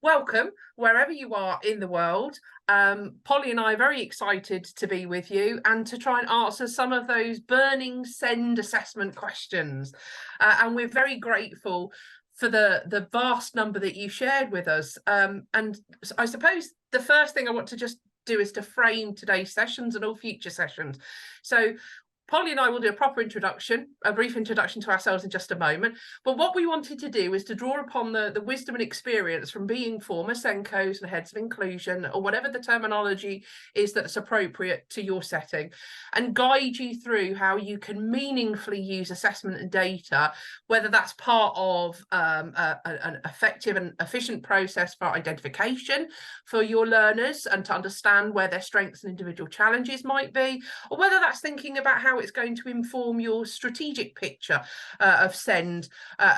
welcome wherever you are in the world. Polly and I are very excited to be with you and to try and answer some of those burning SEND assessment questions. And we're very grateful for the vast number that you shared with us. And I suppose the first thing I want to just do is to frame today's sessions and all future sessions. So Polly and I will do a proper introduction, a brief introduction to ourselves in just a moment. But what we wanted to do is to draw upon the wisdom and experience from being former SENCOs and heads of inclusion, or whatever the terminology is that's appropriate to your setting, and guide you through how you can meaningfully use assessment and data, whether that's part of an effective and efficient process for identification for your learners and to understand where their strengths and individual challenges might be, or whether that's thinking about how it's going to inform your strategic picture of SEND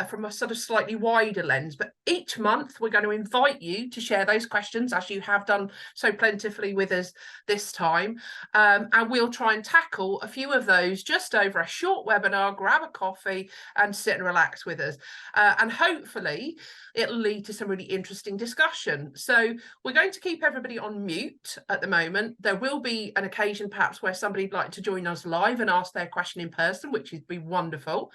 from a sort of slightly wider lens. But each month we're going to invite you to share those questions, as you have done so plentifully with us this time, and we'll try and tackle a few of those just over a short webinar. Grab a coffee and sit and relax with us, and hopefully it'll lead to some really interesting discussion. So we're going to keep everybody on mute at the moment. There will be an occasion perhaps where somebody'd like to join us live and ask their question in person, which would be wonderful.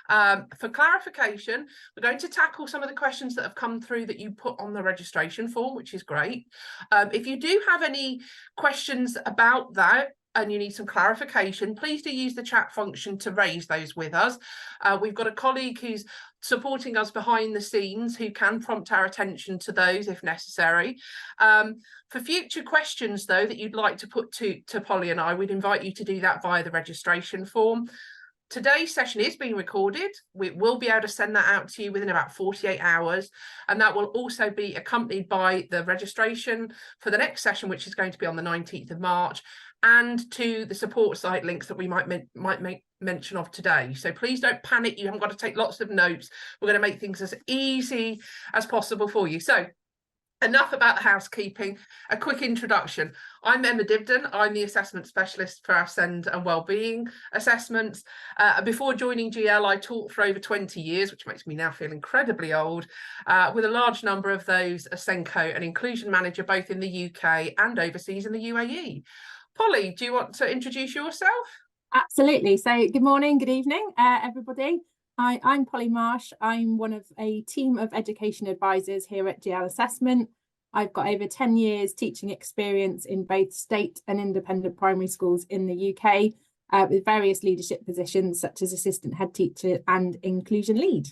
For clarification, we're going to tackle some of the questions that have come through that you put on the registration form, which is great. If you do have any questions about that and you need some clarification, please do use the chat function to raise those with us. We've got a colleague who's supporting us behind the scenes who can prompt our attention to those if necessary. For future questions, though, that you'd like to put to Polly and I, we'd invite you to do that via the registration form. Today's session is being recorded. We will be able to send that out to you within about 48 hours. And that will also be accompanied by the registration for the next session, which is going to be on the 19th of March, and to the support site links that we might make mention of today. So please don't panic. You haven't got to take lots of notes. We're going to make things as easy as possible for you. So enough about the housekeeping, a quick introduction. I'm Emma Dibden. I'm the assessment specialist for our SEND and Wellbeing assessments. Before joining GL, I taught for over 20 years, which makes me now feel incredibly old, with a large number of those as SENCO and inclusion manager, both in the UK and overseas in the UAE. Polly, do you want to introduce yourself? Absolutely. So good morning, good evening, everybody. I'm Polly Marsh. I'm one of a team of education advisors here at GL Assessment. I've got over 10 years teaching experience in both state and independent primary schools in the UK, with various leadership positions such as assistant head teacher and inclusion lead.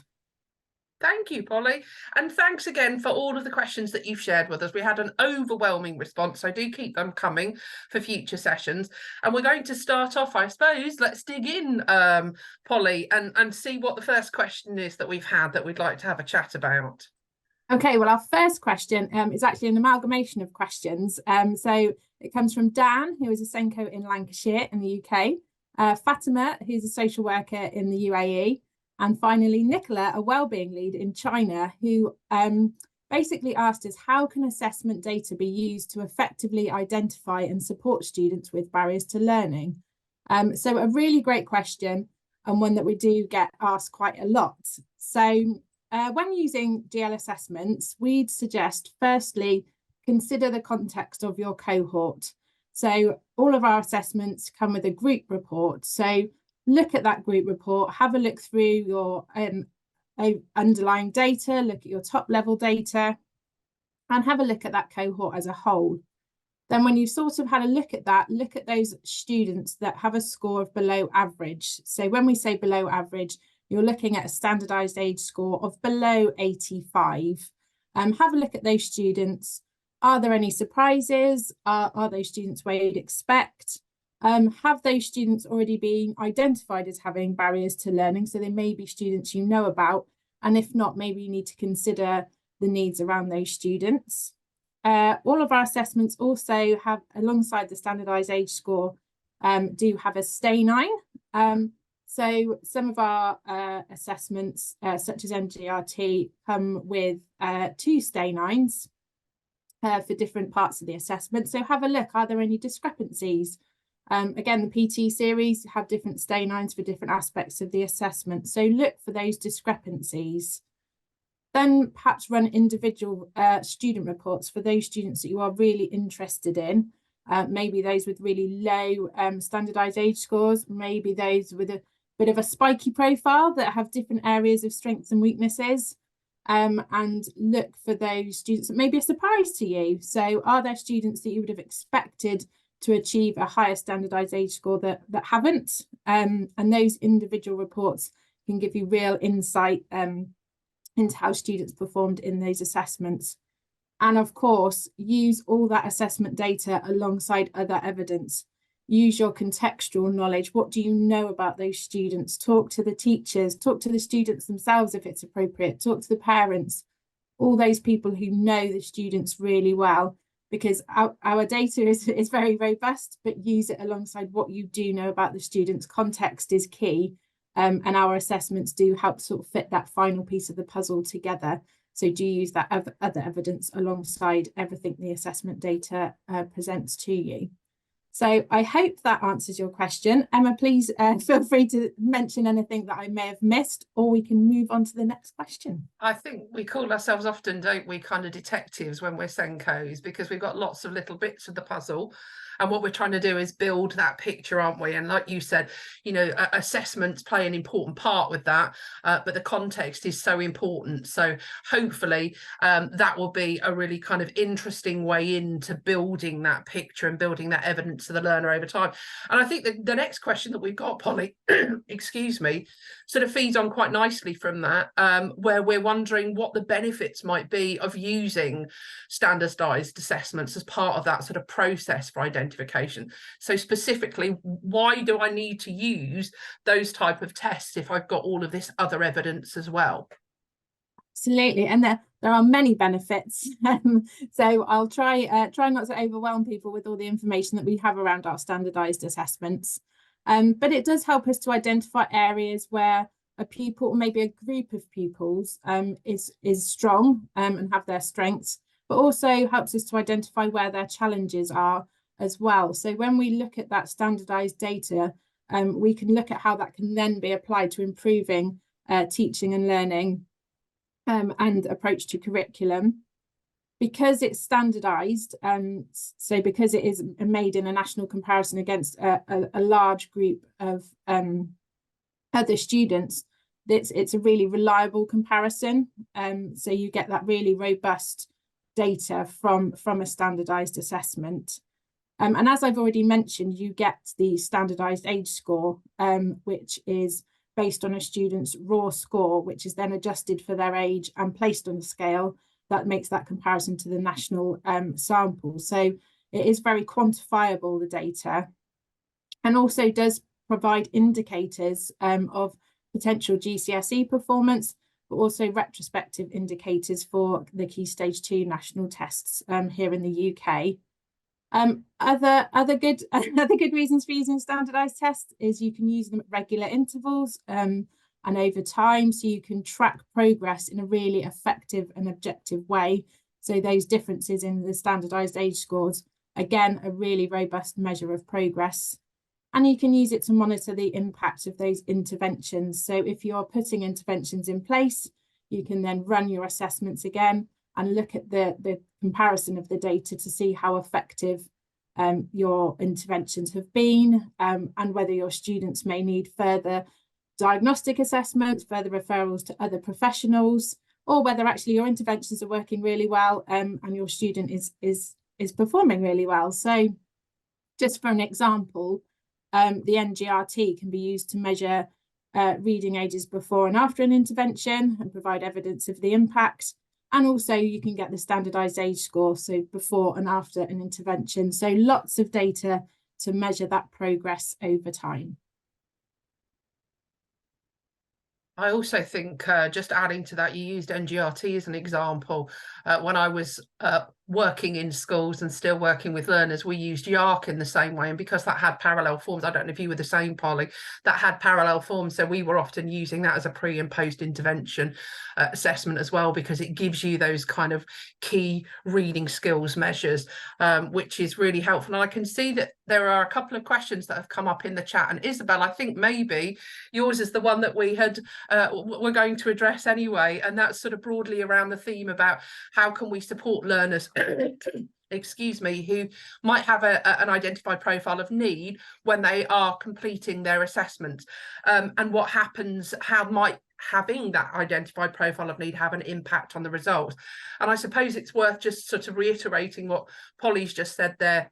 Thank you, Polly. And thanks again for all of the questions that you've shared with us. We had an overwhelming response, so do keep them coming for future sessions. And we're going to start off, I suppose, let's dig in, Polly, and see what the first question is that we've had that we'd like to have a chat about. Okay, well, our first question is actually an amalgamation of questions. So it comes from Dan, who is a SENCO in Lancashire in the UK, Fatima, who's a social worker in the UAE, and finally, Nicola, a wellbeing lead in China, who basically asked us, how can assessment data be used to effectively identify and support students with barriers to learning? So a really great question, and one that we do get asked quite a lot. So when using GL assessments, we'd suggest, firstly, consider the context of your cohort. So all of our assessments come with a group report. So look at that group report, have a look through your underlying data, look at your top level data, and have a look at that cohort as a whole. Then when you've sort of had a look at that, look at those students that have a score of below average. So when we say below average, you're looking at a standardized age score of below 85. Have a look at those students. Are there any surprises? Are those students where you'd expect? Have those students already been identified as having barriers to learning? So they may be students you know about, and if not, maybe you need to consider the needs around those students. All of our assessments also have, alongside the standardized age score, do have a stay 9. So some of our assessments, such as MGRT, come with 2 stay 9s for different parts of the assessment. So have a look, are there any discrepancies? Again, the PT series have different stay 9s for different aspects of the assessment. So look for those discrepancies. then perhaps run individual student reports for those students that you are really interested in. Maybe those with really low standardized age scores, maybe those with a bit of a spiky profile that have different areas of strengths and weaknesses, and look for those students that may be a surprise to you. So are there students that you would have expected to achieve a higher standardized age score that haven't? And those individual reports can give you real insight into how students performed in those assessments. And of course, use all that assessment data alongside other evidence. Use your contextual knowledge. What do you know about those students? Talk to the teachers, talk to the students themselves if it's appropriate, talk to the parents, all those people who know the students really well, because our data is very robust, but use it alongside what you do know about the students. Context is key. And our assessments do help sort of fit that final piece of the puzzle together. So do use that other evidence alongside everything the assessment data presents to you. So I hope that answers your question. Emma, please feel free to mention anything that I may have missed, or we can move on to the next question. I think we call ourselves often, don't we, kind of detectives when we're SENCOs, because we've got lots of little bits of the puzzle. And what we're trying to do is build that picture, aren't we? And like you said, you know, assessments play an important part with that, but the context is so important. So hopefully that will be a really kind of interesting way into building that picture and building that evidence to the learner over time. And I think the next question that we've got, Polly, excuse me, sort of feeds on quite nicely from that, where we're wondering what the benefits might be of using standardized assessments as part of that sort of process for identification. So specifically, why do I need to use those type of tests if I've got all of this other evidence as well? Absolutely, and there are many benefits. So I'll try not to overwhelm people with all the information that we have around our standardized assessments. But it does help us to identify areas where a pupil, or maybe a group of pupils, is strong and have their strengths, but also helps us to identify where their challenges are as well. So when we look at that standardized data, we can look at how that can then be applied to improving teaching and learning and approach to curriculum. Because it's standardized, so because it is made in a national comparison against a large group of other students, it's a really reliable comparison. So you get that really robust data from a standardized assessment. And as I've already mentioned, you get the standardized age score, which is based on a student's raw score, which is then adjusted for their age and placed on a scale that makes that comparison to the national sample. So it is very quantifiable, the data, and also does provide indicators of potential GCSE performance, but also retrospective indicators for the Key Stage 2 national tests here in the UK. Other good reasons for using standardized tests is you can use them at regular intervals and over time, so you can track progress in a really effective and objective way. So those differences in the standardized age scores, again, a really robust measure of progress. And you can use it to monitor the impact of those interventions. So if you're putting interventions in place, you can then run your assessments again and look at the comparison of the data to see how effective your interventions have been, and whether your students may need further diagnostic assessments, further referrals to other professionals, or whether actually your interventions are working really well and your student is performing really well. So just for an example, the NGRT can be used to measure reading ages before and after an intervention and provide evidence of the impact. And also you can get the standardized age score, so before and after an intervention. So lots of data to measure that progress over time. I also think just adding to that, you used NGRT as an example. When I was working in schools and still working with learners, we used YARC in the same way, and because that had parallel forms, I don't know if you were the same, Polly, that had parallel forms, so we were often using that as a pre and post intervention assessment as well, because it gives you those kind of key reading skills measures, which is really helpful. And I can see that there are a couple of questions that have come up in the chat, and Isabel, I think maybe yours is the one that we're going to address anyway, and that's sort of broadly around the theme about how can we support learners excuse me, who might have an identified profile of need when they are completing their assessment, and what happens, how might having that identified profile of need have an impact on the results. And I suppose it's worth just sort of reiterating what Polly's just said there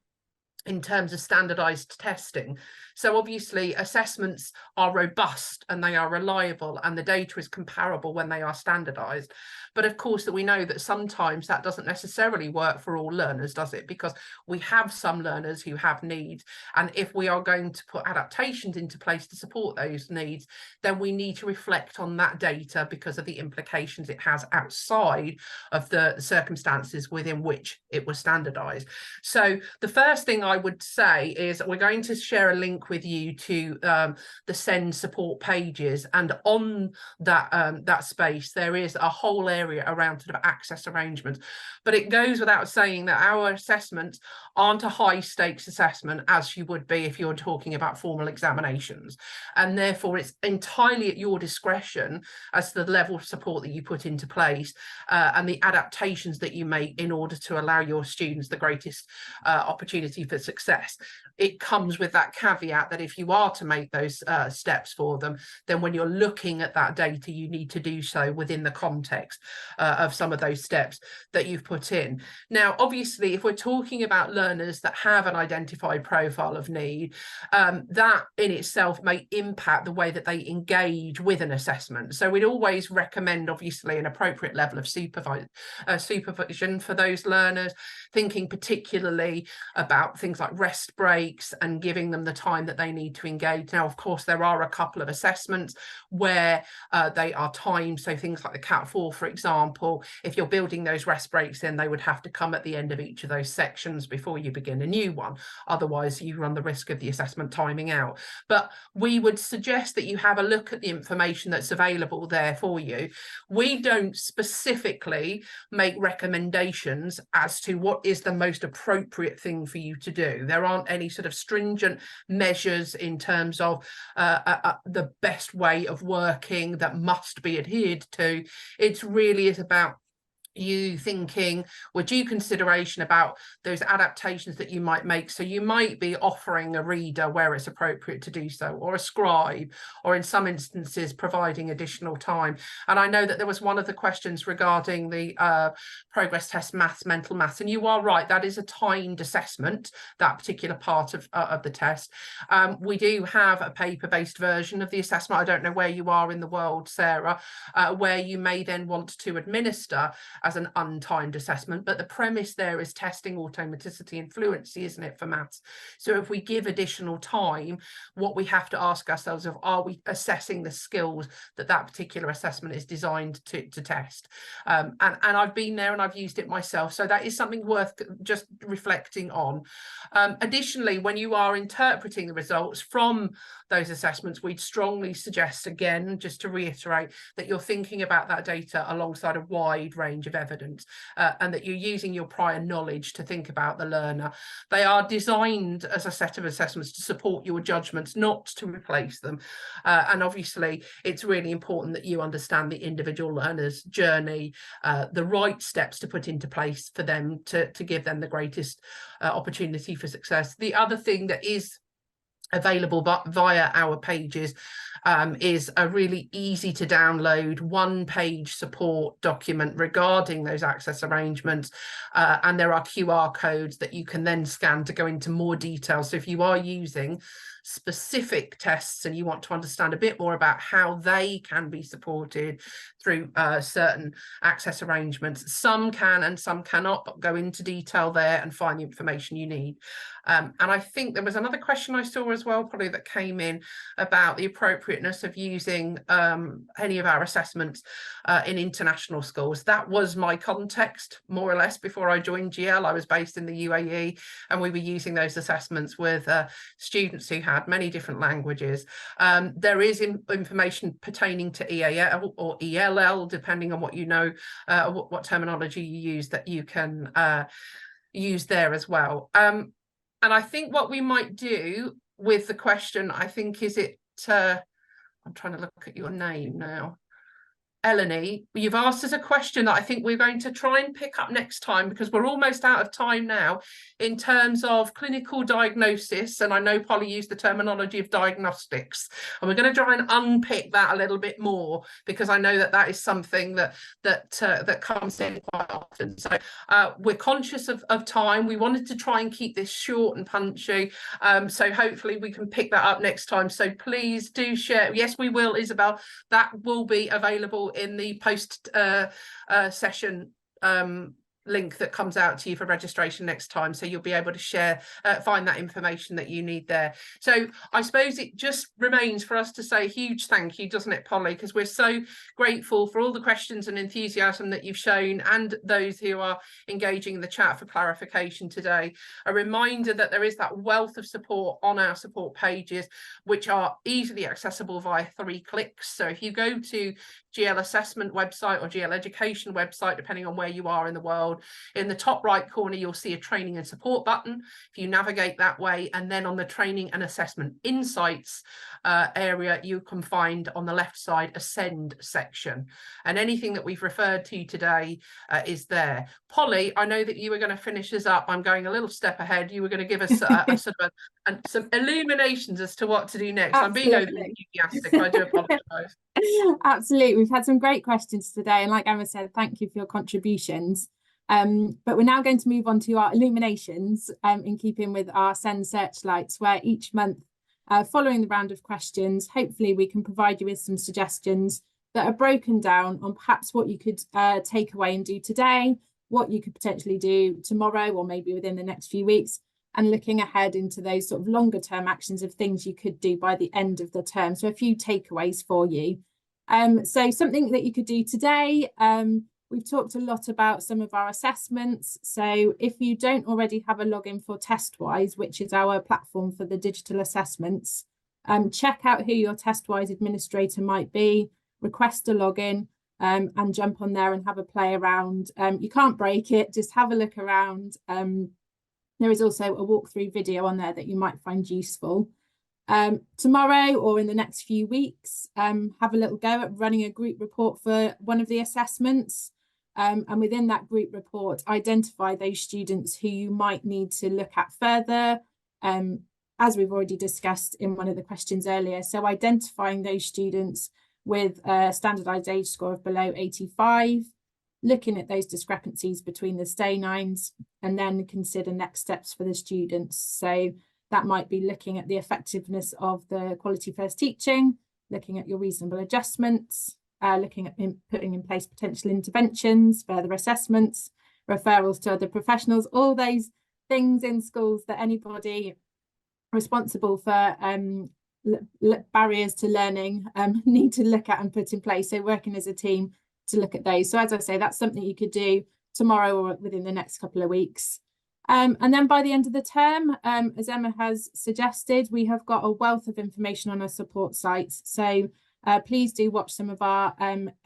in terms of standardized testing. So obviously assessments are robust and they are reliable, and the data is comparable when they are standardized. But of course that we know that sometimes that doesn't necessarily work for all learners, does it? Because we have some learners who have needs, and if we are going to put adaptations into place to support those needs, then we need to reflect on that data because of the implications it has outside of the circumstances within which it was standardized. So the first thing I would say is we're going to share a link with you to the SEND support pages, and on that that space there is a whole area around sort of access arrangements. But it goes without saying that our assessments aren't a high stakes assessment as you would be if you're talking about formal examinations, and therefore it's entirely at your discretion as to the level of support that you put into place and the adaptations that you make in order to allow your students the greatest opportunity for success. It comes with that caveat that if you are to make those steps for them, then when you're looking at that data, you need to do so within the context of some of those steps that you've put in. Now, obviously, if we're talking about learners that have an identified profile of need, that in itself may impact the way that they engage with an assessment. So we'd always recommend, obviously, an appropriate level of supervision for those learners, thinking particularly about things like rest breaks and giving them the time that they need to engage. Now, of course, there are a couple of assessments where they are timed. So things like the CAT4, for example, if you're building those rest breaks in, they would have to come at the end of each of those sections before you begin a new one. Otherwise, you run the risk of the assessment timing out. But we would suggest that you have a look at the information that's available there for you. We don't specifically make recommendations as to what is the most appropriate thing for you to do. There aren't any sort of stringent measures in terms of the best way of working that must be adhered to. It really is about you thinking with due consideration about those adaptations that you might make. So you might be offering a reader where it's appropriate to do so, or a scribe, or in some instances providing additional time. And I know that there was one of the questions regarding the progress test maths, mental maths, and you are right, that is a timed assessment, that particular part of the test. We do have a paper-based version of the assessment. I don't know where you are in the world, Sarah, where you may then want to administer as an untimed assessment, but the premise there is testing automaticity and fluency, isn't it, for maths? So if we give additional time, what we have to ask ourselves is, are we assessing the skills that that particular assessment is designed to test? And I've been there and I've used it myself, so that is something worth just reflecting on. Additionally, when you are interpreting the results from those assessments, we'd strongly suggest, again, just to reiterate, that you're thinking about that data alongside a wide range of evidence, and that you're using your prior knowledge to think about the learner. They are designed as a set of assessments to support your judgments, not to replace them. And obviously, it's really important that you understand the individual learner's journey, the right steps to put into place for them to give them the greatest opportunity for success. The other thing that is available via our pages is a really easy to download one-page support document regarding those access arrangements, and there are QR codes that you can then scan to go into more detail. So if you are using specific tests and you want to understand a bit more about how they can be supported through certain access arrangements. Some can and some cannot, but go into detail there and find the information you need. And I think there was another question I saw as well, probably, that came in about the appropriateness of using any of our assessments in international schools. That was my context, more or less, before I joined GL. I was based in the UAE, and we were using those assessments with students who had many different languages. There is information pertaining to EAL or ELL, depending on what you know, what terminology you use, that you can use there as well. And I think what we might do with the question, I think, is it, I'm trying to look at your name now. Eleni, you've asked us a question that I think we're going to try and pick up next time, because we're almost out of time now, in terms of clinical diagnosis. And I know Polly used the terminology of diagnostics, and we're going to try and unpick that a little bit more, because I know that that is something that comes in quite often. So we're conscious of time. We wanted to try and keep this short and punchy. So hopefully we can pick that up next time. So please do share. Yes, we will, Isabel. That will be available in the post session link that comes out to you for registration next time, so you'll be able to share, find that information that you need there. So I suppose it just remains for us to say a huge thank you, doesn't it, Polly, because we're so grateful for all the questions and enthusiasm that you've shown, and those who are engaging in the chat for clarification today. A reminder that there is that wealth of support on our support pages, which are easily accessible via 3 clicks. So if you go to GL Assessment website or GL Education website, depending on where you are in the world, in the top right corner, you'll see a training and support button. If you navigate that way, and then on the training and assessment insights area, you can find on the left side a SEND section. And anything that we've referred to today is there. Polly, I know that you were going to finish us up. I'm going a little step ahead. You were going to give us a sort of some illuminations as to what to do next. Absolutely. I'm being enthusiastic. I do apologise. Absolutely. We've had some great questions today. And like Emma said, thank you for your contributions. But we're now going to move on to our illuminations, in keeping with our SEND Searchlights, where each month, following the round of questions, hopefully we can provide you with some suggestions that are broken down on perhaps what you could take away and do today, what you could potentially do tomorrow, or maybe within the next few weeks, and looking ahead into those sort of longer term actions of things you could do by the end of the term. So a few takeaways for you. So something that you could do today, we've talked a lot about some of our assessments. So if you don't already have a login for TestWise, which is our platform for the digital assessments, check out who your TestWise administrator might be, request a login, and jump on there and have a play around. You can't break it, just have a look around. There is also a walkthrough video on there that you might find useful. Tomorrow or in the next few weeks, have a little go at running a group report for one of the assessments. And within that group report, identify those students who you might need to look at further, as we've already discussed in one of the questions earlier. So identifying those students with a standardised age score of below 85, looking at those discrepancies between the stay nines, and then consider next steps for the students. So that might be looking at the effectiveness of the quality first teaching, looking at your reasonable adjustments, looking at putting in place potential interventions, further assessments, referrals to other professionals, all those things in schools that anybody responsible for barriers to learning need to look at and put in place. So working as a team to look at those. So as I say, that's something you could do tomorrow or within the next couple of weeks. And then by the end of the term, as Emma has suggested, we have got a wealth of information on our support sites. So please do watch some of our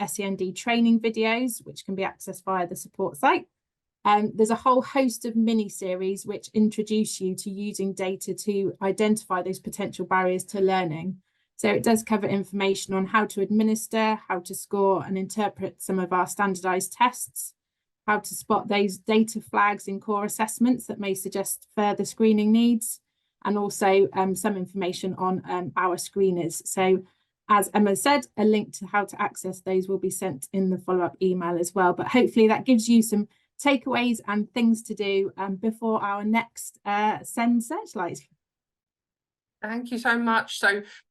SEND training videos, which can be accessed via the support site. There's a whole host of mini-series which introduce you to using data to identify those potential barriers to learning. So it does cover information on how to administer, how to score and interpret some of our standardised tests, how to spot those data flags in core assessments that may suggest further screening needs, and also some information on our screeners. So as Emma said, a link to how to access those will be sent in the follow-up email as well. But hopefully that gives you some takeaways and things to do before our next SEND Searchlights. Thank you so much. So